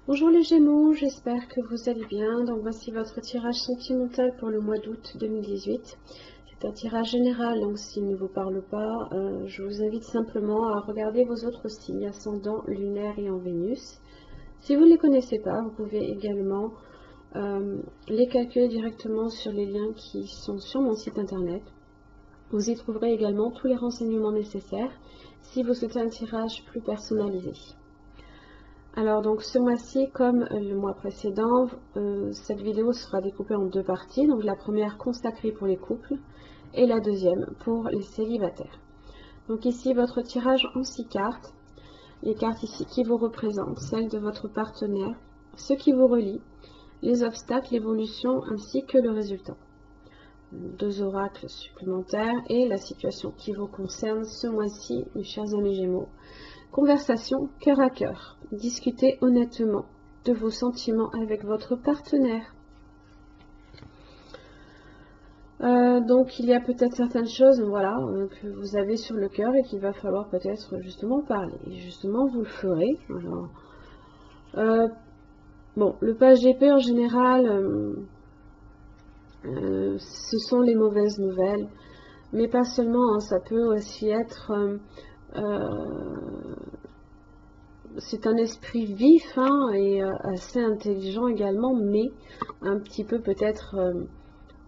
Bonjour les Gémeaux, j'espère que vous allez bien. Donc voici votre tirage sentimental pour le mois d'août 2018. C'est un tirage général, donc s'il ne vous parle pas, je vous invite simplement à regarder vos autres signes, ascendant, lunaire et en Vénus. Si vous ne les connaissez pas, vous pouvez également les calculer directement sur les liens qui sont sur mon site internet. Vous y trouverez également tous les renseignements nécessaires si vous souhaitez un tirage plus personnalisé. Alors donc ce mois-ci, comme le mois précédent, cette vidéo sera découpée en deux parties. Donc la première consacrée pour les couples et la deuxième pour les célibataires. Donc ici votre tirage en 6 cartes. Les cartes ici qui vous représentent, celles de votre partenaire, ce qui vous relie, les obstacles, l'évolution ainsi que le résultat. Deux oracles supplémentaires et la situation qui vous concerne ce mois-ci, mes chers amis Gémeaux. Conversation cœur à cœur. Discutez honnêtement de vos sentiments avec votre partenaire. Donc il y a peut-être certaines choses voilà, que vous avez sur le cœur et qu'il va falloir peut-être justement parler. Et justement vous le ferez. Alors, bon, le page d'épée en général, ce sont les mauvaises nouvelles. Mais pas seulement, hein, ça peut aussi être... c'est un esprit vif hein, et assez intelligent également, mais un petit peu peut-être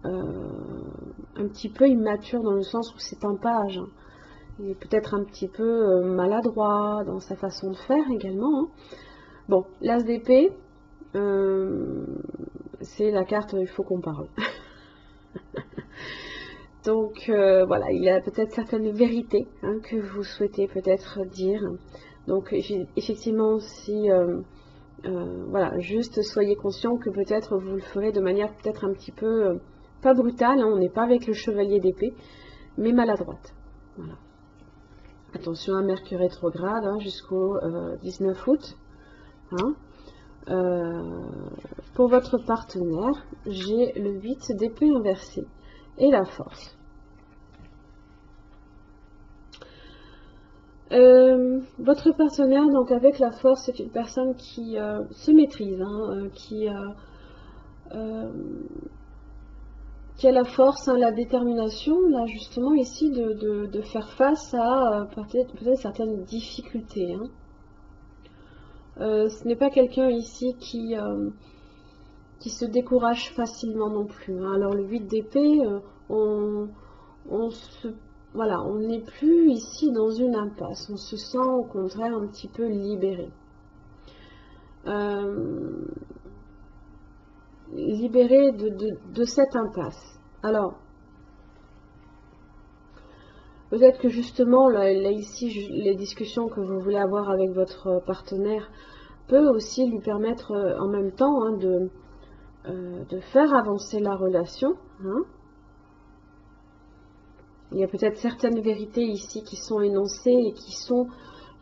un petit peu immature dans le sens où c'est un page. Hein. Il est peut-être un petit peu maladroit dans sa façon de faire également. Hein. Bon, l'as d'épée, c'est la carte il faut qu'on parle. Donc voilà, il y a peut-être certaines vérités hein, que vous souhaitez peut-être dire. Donc effectivement, si voilà, juste soyez conscient que peut-être vous le ferez de manière peut-être un petit peu pas brutale. Hein, on n'est pas avec le chevalier d'épée, mais maladroite. Voilà. Attention à Mercure rétrograde hein, jusqu'au 19 août. Hein. Pour votre partenaire, j'ai le 8 d'épée inversé et la force. Votre partenaire, donc avec la force, c'est une personne qui se maîtrise, hein, qui a la force, hein, la détermination, là justement ici, de faire face à peut-être certaines difficultés. Hein. Ce n'est pas quelqu'un ici qui se décourage facilement non plus. Hein. Alors le 8 d'épée, voilà, on n'est plus ici dans une impasse, on se sent au contraire un petit peu libéré. Libéré de cette impasse. Alors, peut-être que justement, là ici, les discussions que vous voulez avoir avec votre partenaire peut aussi lui permettre en même temps hein, de faire avancer la relation. Hein. Il y a peut-être certaines vérités ici qui sont énoncées et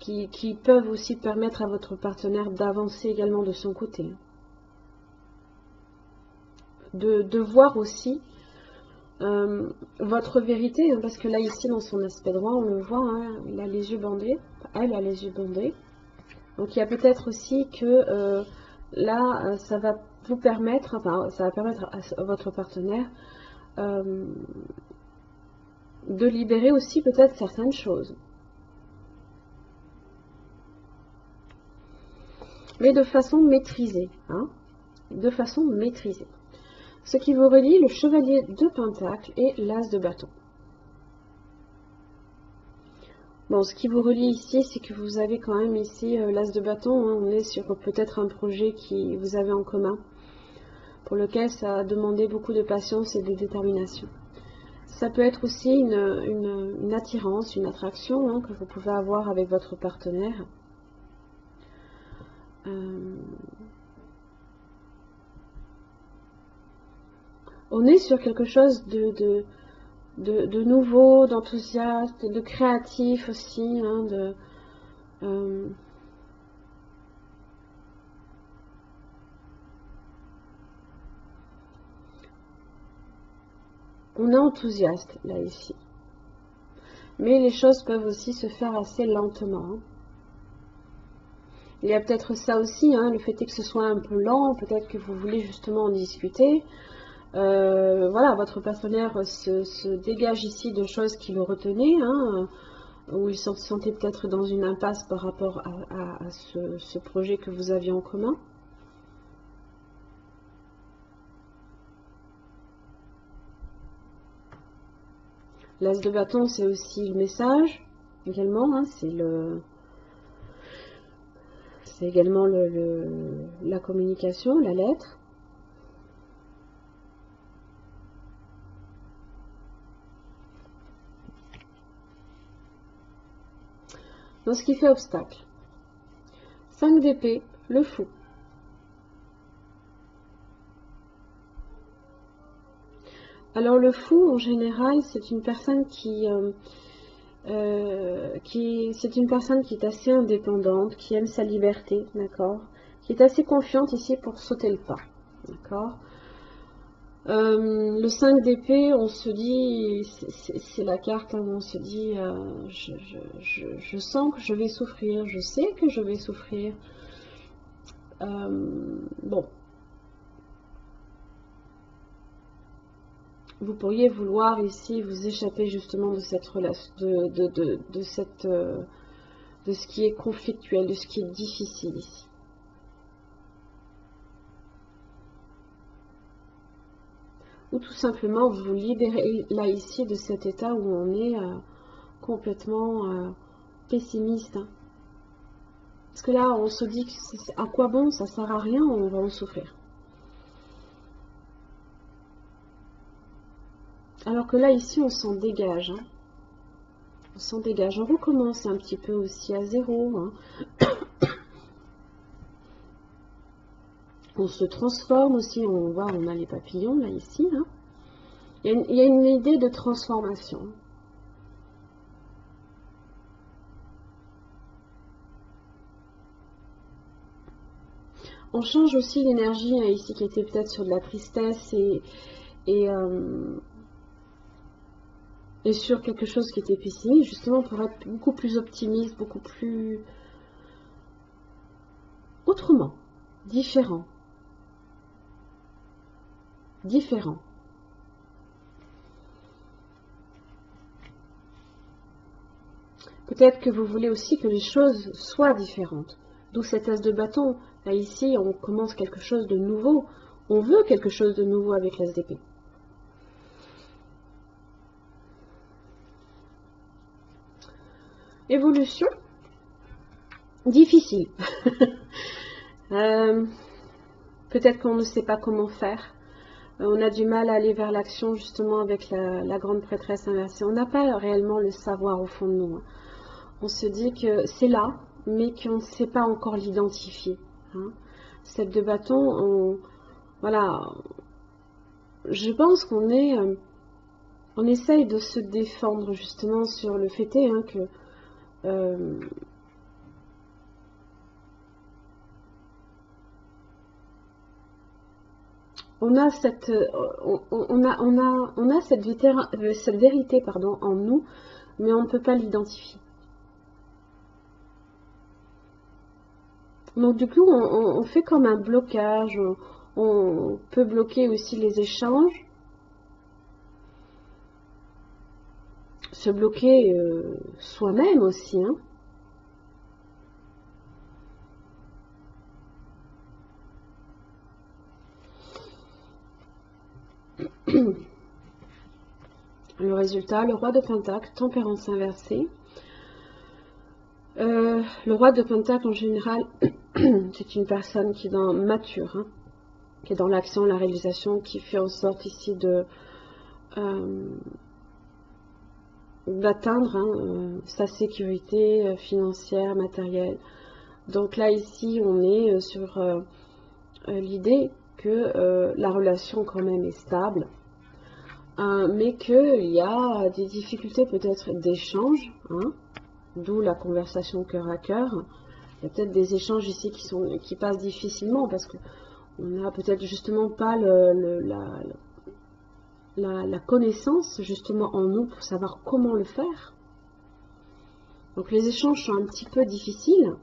qui peuvent aussi permettre à votre partenaire d'avancer également de son côté. De voir aussi votre vérité, hein, parce que là ici dans son aspect droit, on le voit, hein, il a les yeux bandés, elle a les yeux bandés. Donc il y a peut-être aussi que là, ça va vous permettre, enfin ça va permettre à votre partenaire de libérer aussi peut-être certaines choses. Mais de façon maîtrisée, hein, de façon maîtrisée. Ce qui vous relie, le chevalier de Pentacle et l'as de bâton. Bon, ce qui vous relie ici, c'est que vous avez quand même ici l'as de bâton. Hein, on est sur peut-être un projet qui vous avez en commun, pour lequel ça a demandé beaucoup de patience et de détermination. Ça peut être aussi une attirance, une attraction hein, que vous pouvez avoir avec votre partenaire. On est sur quelque chose de nouveau, d'enthousiaste, de créatif aussi, hein, on est enthousiaste là ici. Mais les choses peuvent aussi se faire assez lentement. Hein. Il y a peut-être ça aussi, hein, le fait est que ce soit un peu lent, peut-être que vous voulez justement en discuter. Voilà, votre partenaire se dégage ici de choses qui le retenaient, hein, où il se sentait peut-être dans une impasse par rapport à ce projet que vous aviez en commun. L'as de bâton, c'est aussi le message, également, hein, c'est également la communication, la lettre. Dans ce qui fait obstacle. 5 d'épée, le fou. Alors le fou, en général, c'est une personne c'est une personne qui est assez indépendante, qui aime sa liberté, d'accord, qui est assez confiante ici pour sauter le pas, d'accord. Le 5 d'épée, on se dit, c'est la carte où on se dit, je sens que je vais souffrir, je sais que je vais souffrir. Bon. Vous pourriez vouloir ici vous échapper justement de cette relation, de ce qui est conflictuel, de ce qui est difficile ici. Ou tout simplement vous libérer là ici de cet état où on est complètement pessimiste. Hein. Parce que là on se dit que à quoi bon, ça sert à rien, on va en souffrir. Alors que là ici on s'en dégage. Hein. On s'en dégage, on recommence un petit peu aussi à zéro. Hein. On se transforme aussi, on voit, on a les papillons là ici. Hein. Il y a une idée de transformation. On change aussi l'énergie hein, ici qui était peut-être sur de la tristesse et sur quelque chose qui était pessimiste, justement pour être beaucoup plus optimiste, beaucoup plus autrement, différent. Peut-être que vous voulez aussi que les choses soient différentes. D'où cette as de bâton. Là, ici, on commence quelque chose de nouveau. On veut quelque chose de nouveau avec l'as d'épée. Évolution. Difficile. Peut-être qu'on ne sait pas comment faire. On a du mal à aller vers l'action justement avec la grande prêtresse inversée. On n'a pas réellement le savoir au fond de nous. Hein. On se dit que c'est là, mais qu'on ne sait pas encore l'identifier. Hein. Cette de bâton, voilà, je pense qu'on est, on essaye de se défendre justement sur le fait hein, que on a cette, cette vérité pardon, en nous, mais on ne peut pas l'identifier. Donc du coup, on fait comme un blocage, on peut bloquer aussi les échanges, se bloquer soi-même aussi. Hein. Le résultat, le roi de Pentacle, tempérance inversée. Le roi de Pentacle en général, c'est une personne qui est mature, hein, qui est dans l'action, la réalisation, qui fait en sorte ici d'atteindre hein, sa sécurité financière, matérielle. Donc là ici on est sur l'idée que la relation quand même est stable, mais qu'il y a des difficultés peut-être d'échange, hein, d'où la conversation cœur à cœur. Il y a peut-être des échanges ici qui passent difficilement parce que on n'a peut-être justement pas la connaissance justement en nous pour savoir comment le faire. Donc les échanges sont un petit peu difficiles.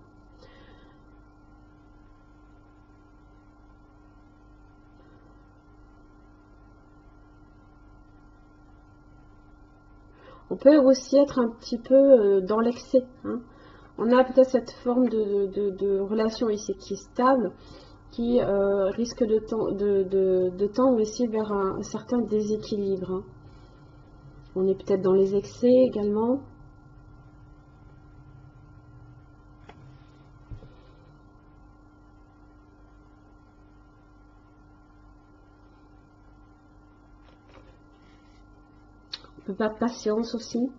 On peut aussi être un petit peu dans l'excès, hein. On a peut-être cette forme de relation ici qui est stable, qui risque de tendre aussi vers un certain déséquilibre, hein. On est peut-être dans les excès également. On peut perdre patience aussi.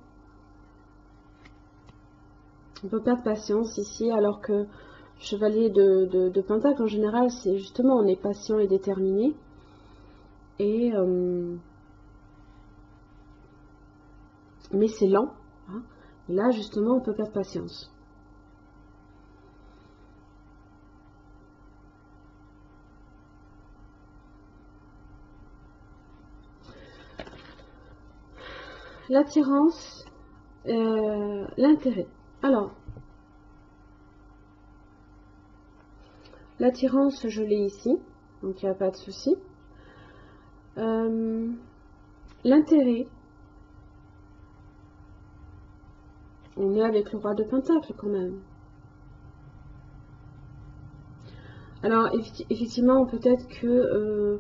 On peut perdre patience ici, alors que chevalier de Pentacle, en général, c'est justement, on est patient et déterminé. Et mais c'est lent, hein. Et là, justement, on peut perdre patience. L'attirance, l'intérêt. Alors, l'attirance, je l'ai ici, donc il n'y a pas de souci. L'intérêt, on est avec le roi de Pentacle quand même. Alors, effectivement, peut-être que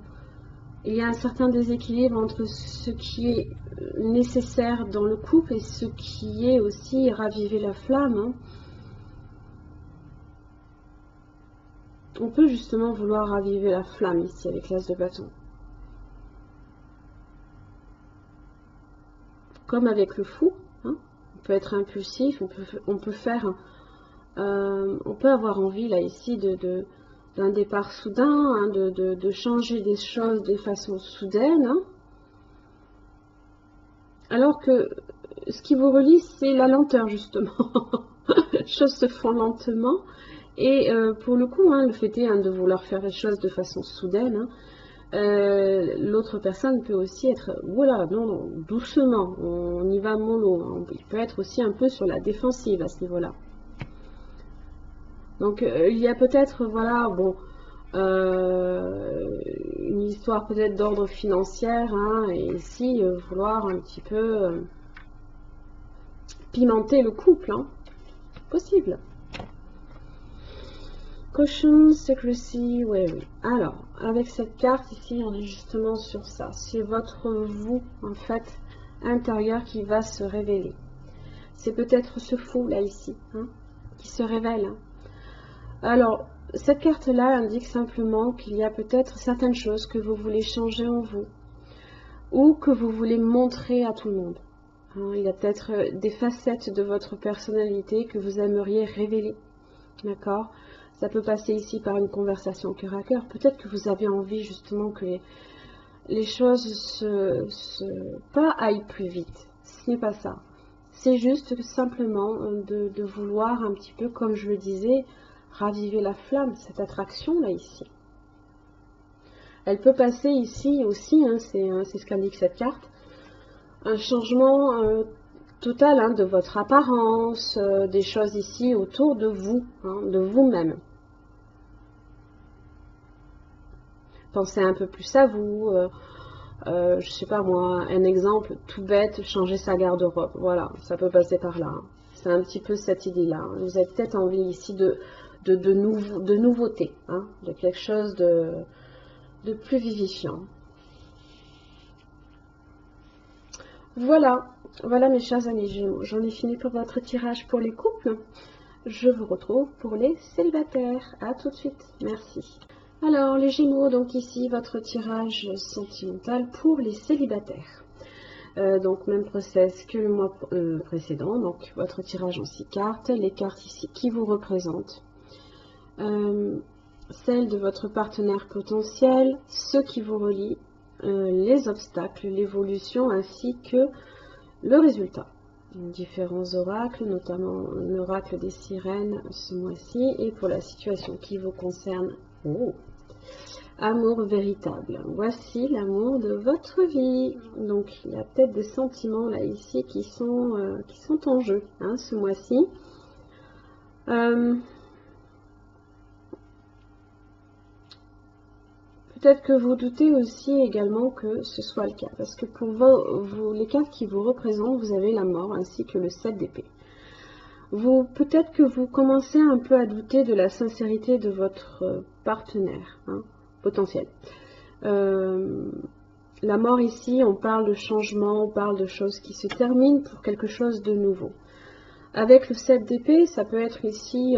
il y a un certain déséquilibre entre ce qui est nécessaire dans le couple et ce qui est aussi raviver la flamme, hein. On peut justement vouloir raviver la flamme ici avec l'as de bâton. Comme avec le fou, hein. On peut être impulsif, on peut avoir envie là ici d'un départ soudain, hein, de changer des choses de façon soudaine, hein. Alors que ce qui vous relie, c'est la lenteur justement. Les choses se font lentement. Et pour le coup, hein, le fait est, hein, de vouloir faire les choses de façon soudaine, hein, l'autre personne peut aussi être, voilà, non, doucement, on y va mollo, hein. Il peut être aussi un peu sur la défensive à ce niveau-là. Donc il y a peut-être, voilà, bon, une histoire peut-être d'ordre financier, hein, et ici vouloir un petit peu pimenter le couple, hein, possible. Caution, secrecy, oui. Alors, avec cette carte ici, on est justement sur ça. C'est votre vous, en fait, intérieur qui va se révéler. C'est peut-être ce fou, là, ici, hein, qui se révèle, hein. Alors, cette carte-là indique simplement qu'il y a peut-être certaines choses que vous voulez changer en vous, ou que vous voulez montrer à tout le monde, hein. Il y a peut-être des facettes de votre personnalité que vous aimeriez révéler, d'accord? Ça peut passer ici par une conversation cœur à cœur. Peut-être que vous avez envie justement que les choses pas aillent plus vite. Ce n'est pas ça. C'est juste simplement de vouloir un petit peu, comme je le disais, raviver la flamme, cette attraction là ici. Elle peut passer ici aussi, hein, c'est ce qu'indique cette carte, un changement total, hein, de votre apparence, des choses ici autour de vous, hein, de vous-même. Pensez un peu plus à vous, je sais pas moi, un exemple tout bête, changer sa garde-robe, voilà, ça peut passer par là, hein. C'est un petit peu cette idée-là, hein. Vous avez peut-être envie ici de nouveauté, hein, de quelque chose de plus vivifiant. Voilà, voilà mes chers amis Gémeaux, j'en ai fini pour votre tirage pour les couples. Je vous retrouve pour les célibataires. À tout de suite, merci. Alors les Gémeaux, donc ici votre tirage sentimental pour les célibataires. Donc même process que le mois précédent, donc votre tirage en 6 cartes, les cartes ici qui vous représentent, celles de votre partenaire potentiel, ceux qui vous relient, les obstacles, l'évolution ainsi que le résultat. Différents oracles, notamment l'oracle des sirènes ce mois-ci, et pour la situation qui vous concerne, amour véritable. Voici l'amour de votre vie. Donc il y a peut-être des sentiments là ici qui sont en jeu, hein, ce mois-ci. peut-être que vous doutez aussi également que ce soit le cas, parce que pour les cartes qui vous représentent, vous avez la mort ainsi que le 7 d'épée. Peut-être que vous commencez un peu à douter de la sincérité de votre partenaire potentiel. La mort ici, on parle de changement, on parle de choses qui se terminent pour quelque chose de nouveau. Avec le 7 d'épée, ça peut être ici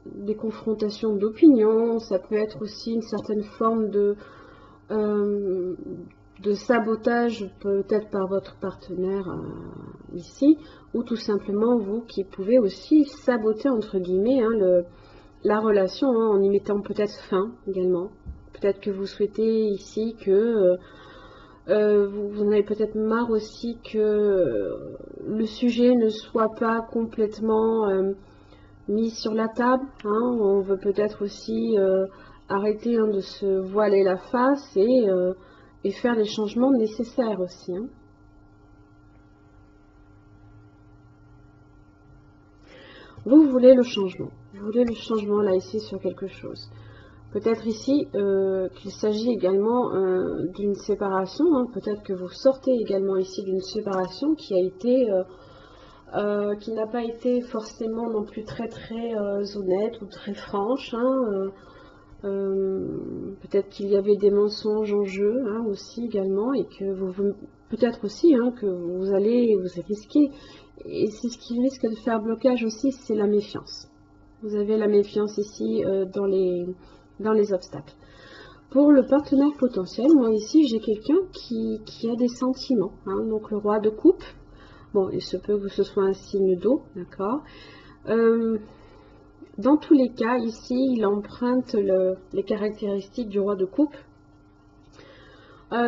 des confrontations d'opinion, ça peut être aussi une certaine forme de sabotage peut-être par votre partenaire ici, ou tout simplement vous qui pouvez aussi saboter entre guillemets la relation en y mettant peut-être fin également. Peut-être que vous souhaitez ici que vous en avez peut-être marre aussi que le sujet ne soit pas complètement mis sur la table. On veut peut-être aussi arrêter de se voiler la face et faire les changements nécessaires aussi. Vous voulez le changement. Vous voulez le changement là ici sur quelque chose. Peut-être ici qu'il s'agit également d'une séparation. Peut-être que vous sortez également ici d'une séparation qui a été qui n'a pas été forcément non plus très honnête ou très franche. Peut-être qu'il y avait des mensonges en jeu aussi également, et que peut-être aussi que vous allez risquer, et c'est ce qui risque de faire blocage aussi, c'est la méfiance. Vous avez la méfiance ici dans les obstacles. Pour le partenaire potentiel, moi ici j'ai quelqu'un qui a des sentiments, donc le roi de coupe. Bon, il se peut que ce soit un signe d'eau, d'accord. Dans tous les cas, ici, il emprunte les caractéristiques du roi de coupe.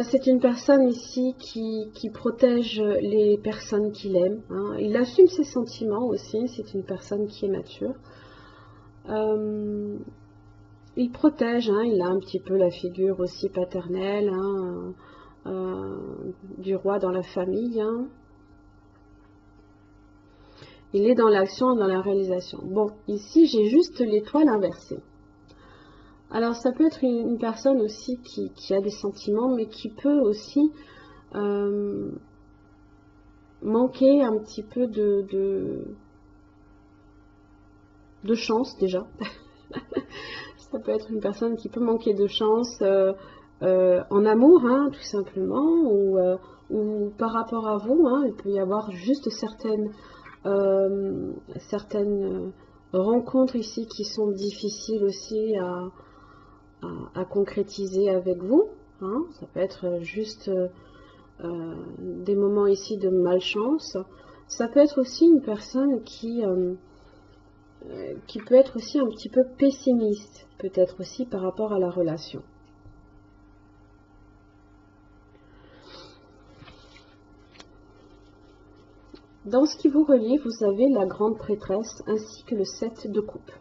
C'est une personne ici qui protège les personnes qu'il aime. Il assume ses sentiments aussi, c'est une personne qui est mature. Il protège, il a un petit peu la figure aussi paternelle du roi dans la famille. Il est dans l'action et dans la réalisation. Bon, ici, j'ai juste l'étoile inversée. Alors, ça peut être une personne aussi qui a des sentiments, mais qui peut aussi manquer un petit peu de chance, déjà. Ça peut être une personne qui peut manquer de chance en amour, tout simplement, ou par rapport à vous. Il peut y avoir juste certaines rencontres ici qui sont difficiles aussi à concrétiser avec vous. Ça peut être juste des moments ici de malchance. Ça peut être aussi une personne qui peut être aussi un petit peu pessimiste, peut-être aussi par rapport à la relation. Dans ce qui vous relie, vous avez la grande prêtresse ainsi que le 7 de coupe.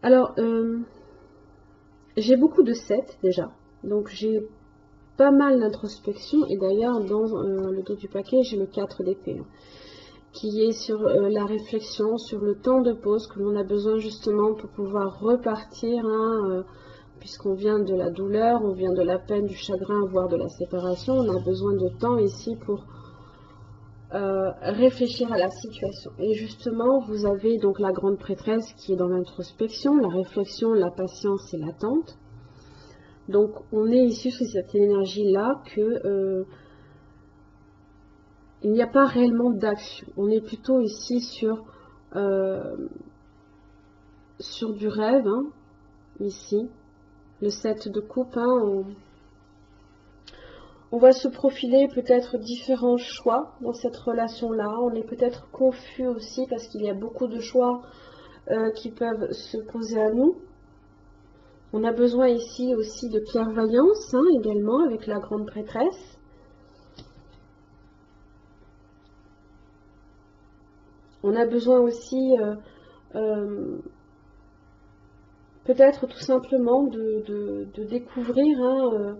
Alors, j'ai beaucoup de 7 déjà, donc j'ai pas mal d'introspection, et d'ailleurs dans le dos du paquet, j'ai le 4 d'épée, qui est sur la réflexion, sur le temps de pause que l'on a besoin justement pour pouvoir repartir, puisqu'on vient de la douleur, on vient de la peine, du chagrin, voire de la séparation, on a besoin de temps ici pour réfléchir à la situation. Et justement, vous avez donc la grande prêtresse qui est dans l'introspection, la réflexion, la patience et l'attente. Donc, on est ici sur cette énergie-là que il n'y a pas réellement d'action. On est plutôt ici sur du rêve, ici. Le 7 de coupe, on va se profiler peut-être différents choix dans cette relation-là. On est peut-être confus aussi parce qu'il y a beaucoup de choix qui peuvent se poser à nous. On a besoin ici aussi de clairvoyance également avec la grande prêtresse. On a besoin aussi peut-être tout simplement de découvrir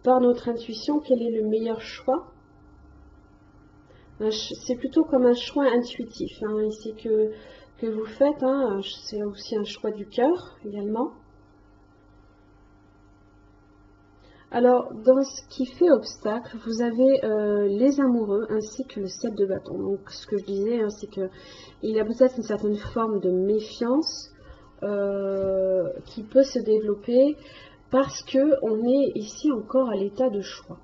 par notre intuition quel est le meilleur choix C'est plutôt comme un choix intuitif, hein, ici que vous faites. Hein, c'est aussi un choix du cœur également. Alors, dans ce qui fait obstacle, vous avez les amoureux ainsi que le 7 de bâton. Donc, ce que je disais, hein, c'est qu'il y a peut-être une certaine forme de méfiance qui peut se développer parce que on est ici encore à l'état de choix.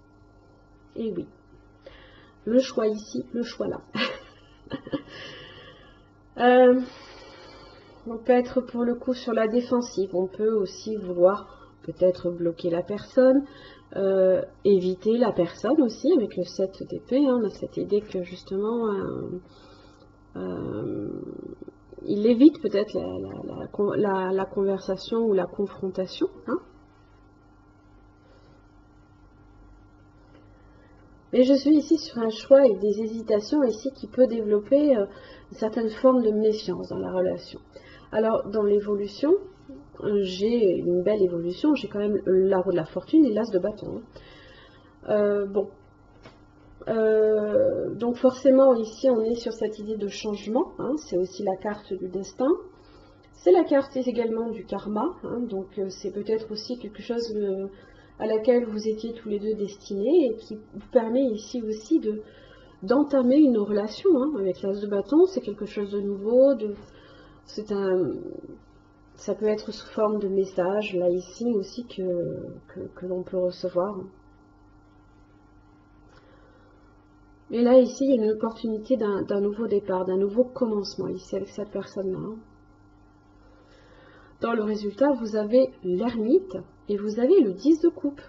Et oui, le choix ici, le choix là. On peut être pour le coup sur la défensive. On peut aussi vouloir peut-être bloquer la personne, éviter la personne aussi avec le 7 d'épée. Hein, on a cette idée que justement il évite peut-être la conversation ou la confrontation. Hein. Mais je suis ici sur un choix et des hésitations ici qui peut développer une certaine forme de méfiance dans la relation. Alors dans l'évolution, j'ai une belle évolution, j'ai quand même la roue de la fortune et l'as de bâton. Bon. Donc forcément ici on est sur cette idée de changement, hein, c'est aussi la carte du destin. C'est la carte également du karma, hein, donc c'est peut-être aussi quelque chose à laquelle vous étiez tous les deux destinés et qui vous permet ici aussi d'entamer une relation hein, avec l'as de bâton. C'est quelque chose de nouveau, ça peut être sous forme de message, là ici aussi que l'on peut recevoir. Et là ici il y a une opportunité d'un nouveau départ, d'un nouveau commencement ici avec cette personne-là. Dans le résultat, vous avez l'ermite et vous avez le 10 de coupe.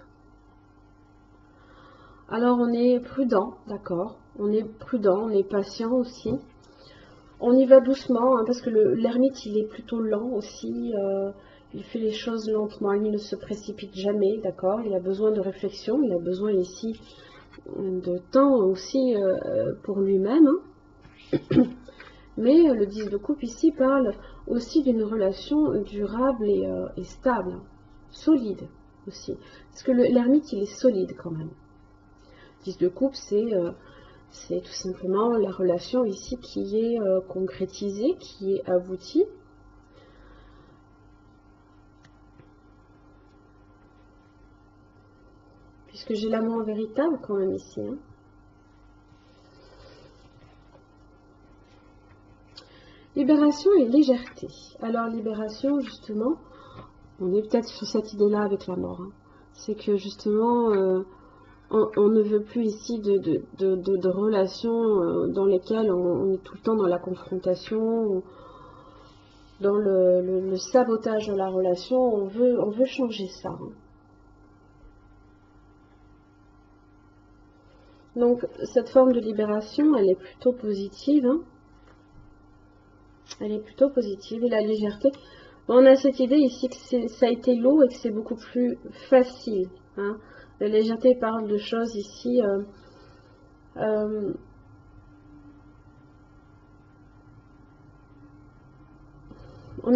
Alors on est prudent, d'accord, on est prudent, on est patient aussi. On y va doucement, hein, parce que l'ermite il est plutôt lent aussi, il fait les choses lentement, il ne se précipite jamais, d'accord, il a besoin de réflexion, il a besoin ici de temps aussi pour lui-même. Hein. Mais le 10 de coupe ici parle aussi d'une relation durable et stable, solide aussi. Parce que l'ermite, il est solide quand même. 10 de coupe, c'est tout simplement la relation ici qui est concrétisée, qui est aboutie. Puisque j'ai l'amour véritable quand même ici. Hein. Libération et légèreté. Alors libération, justement, on est peut-être sur cette idée-là avec la mort. Hein. C'est que justement, on ne veut plus ici de relations dans lesquelles on est tout le temps dans la confrontation, dans le sabotage de la relation. On veut changer ça. Hein. Donc cette forme de libération, elle est plutôt positive. Hein. Elle est plutôt positive. Et la légèreté, on a cette idée ici que ça a été lourd et que c'est beaucoup plus facile. Hein. La légèreté parle de choses ici on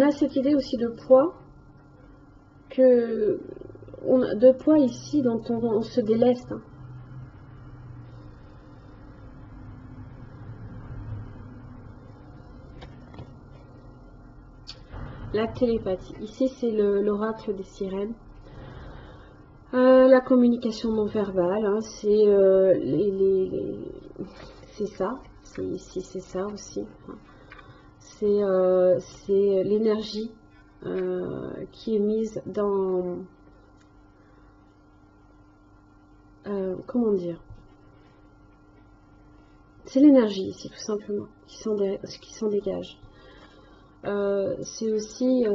a cette idée aussi de poids de poids ici dont on se déleste. Hein. La télépathie. Ici, c'est l'oracle des sirènes. La communication non verbale, hein, c'est ça. Ici, c'est ça aussi. Hein. C'est l'énergie qui est mise dans... comment dire? C'est l'énergie ici, tout simplement, qui s'en dégage. C'est aussi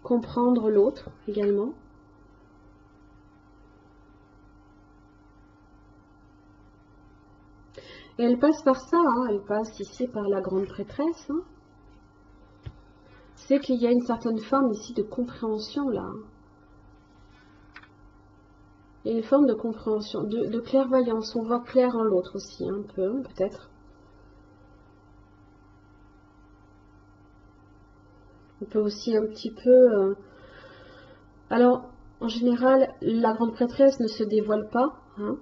comprendre l'autre également. Et elle passe par ça, hein, elle passe ici par la grande prêtresse. Hein. C'est qu'il y a une certaine forme ici de compréhension là. Il y a une forme de compréhension, de clairvoyance. On voit clair en l'autre aussi, un peu, peut-être. On peut aussi un petit peu... Alors, en général, la grande prêtresse ne se dévoile pas, hein,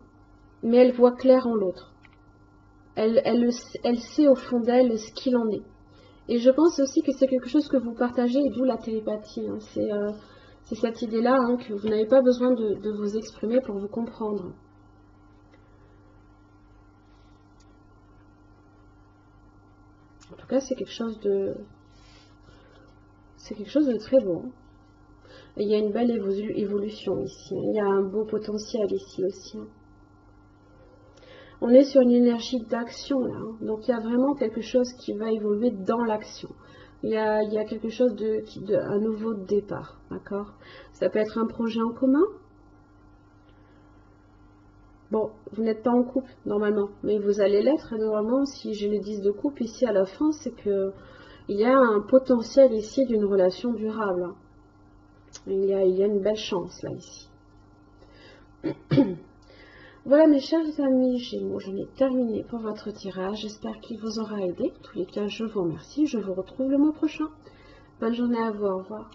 mais elle voit clair en l'autre. elle sait au fond d'elle ce qu'il en est. Et je pense aussi que c'est quelque chose que vous partagez, et d'où la télépathie. Hein. C'est cette idée-là, hein, que vous n'avez pas besoin de vous exprimer pour vous comprendre. En tout cas, c'est quelque chose de très beau. Et il y a une belle évolution ici. Il y a un beau potentiel ici aussi. On est sur une énergie d'action là. Hein. Donc il y a vraiment quelque chose qui va évoluer dans l'action. Il y a quelque chose un nouveau départ. D'accord? Ça peut être un projet en commun. Bon, vous n'êtes pas en couple normalement, mais vous allez l'être normalement. Si j'ai le 10 de couple ici à la fin, c'est que il y a un potentiel ici d'une relation durable. Hein. Il y a une belle chance là ici. Voilà mes chers amis Gémeaux, j'en ai terminé pour votre tirage. J'espère qu'il vous aura aidé. En tous les cas, je vous remercie. Je vous retrouve le mois prochain. Bonne journée à vous. Au revoir.